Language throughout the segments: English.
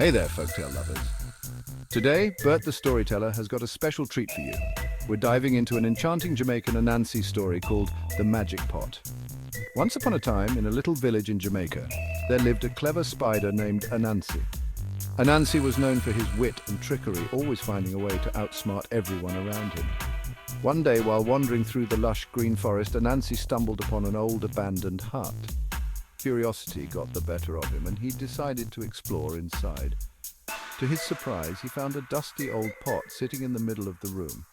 Hey there, folktale lovers. Today, Bert the storyteller has got a special treat for you. We're diving into an enchanting Jamaican Anansi story called The Magic Pot. Once upon a time, in a little village in Jamaica, there lived a clever spider named Anansi. Anansi was known for his wit and trickery, always finding a way to outsmart everyone around him. One day, while wandering through the lush green forest, Anansi stumbled upon an old abandoned hut. Curiosity got the better of him, and he decided to explore inside. To his surprise, he found a dusty old pot sitting in the middle of the room.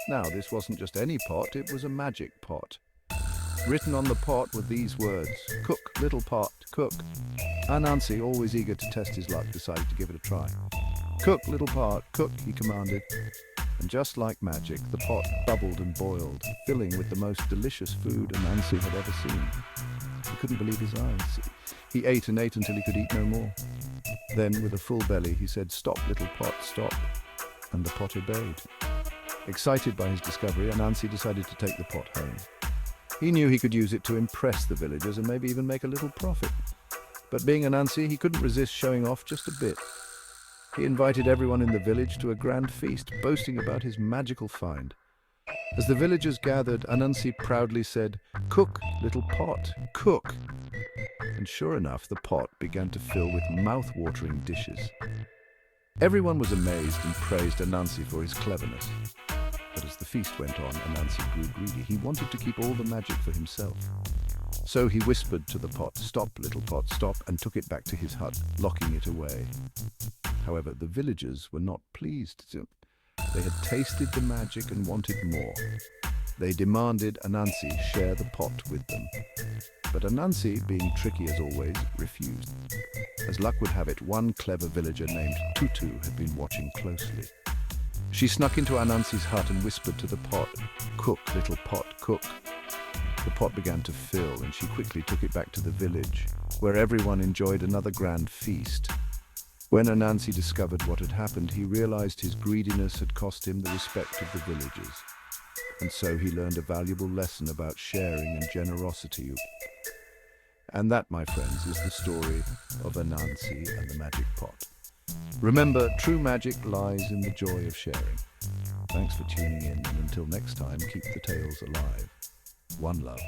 Now, this wasn't just any pot, it was a magic pot. Written on the pot were these words: "Cook, little pot, cook." Anansi, always eager to test his luck, decided to give it a try. "Cook, little pot, cook," he commanded. And just like magic, the pot bubbled and boiled, filling with the most delicious food Anansi had ever seen. He couldn't believe his eyes. He ate and ate until he could eat no more. Then, with a full belly, he said, "Stop, little pot, stop." And the pot obeyed. Excited by his discovery, Anansi decided to take the pot home. He knew he could use it to impress the villagers and maybe even make a little profit. But being Anansi, he couldn't resist showing off just a bit. He invited everyone in the village to a grand feast, boasting about his magical find. As the villagers gathered, Anansi proudly said, "Cook, little pot, cook." And sure enough, the pot began to fill with mouth-watering dishes. Everyone was amazed and praised Anansi for his cleverness. But as the feast went on, Anansi grew greedy. He wanted to keep all the magic for himself. So he whispered to the pot, "Stop, little pot, stop," and took it back to his hut, locking it away. However, the villagers were not pleased. They had tasted the magic and wanted more. They demanded Anansi share the pot with them. But Anansi, being tricky as always, refused. As luck would have it, one clever villager named Tutu had been watching closely. She snuck into Anansi's hut and whispered to the pot, "Cook, little pot, cook." The pot began to fill, and she quickly took it back to the village, where everyone enjoyed another grand feast. When Anansi discovered what had happened, he realized his greediness had cost him the respect of the villagers. And so he learned a valuable lesson about sharing and generosity. And that, my friends, is the story of Anansi and the magic pot. Remember, true magic lies in the joy of sharing. Thanks for tuning in, and until next time, keep the tales alive. One love.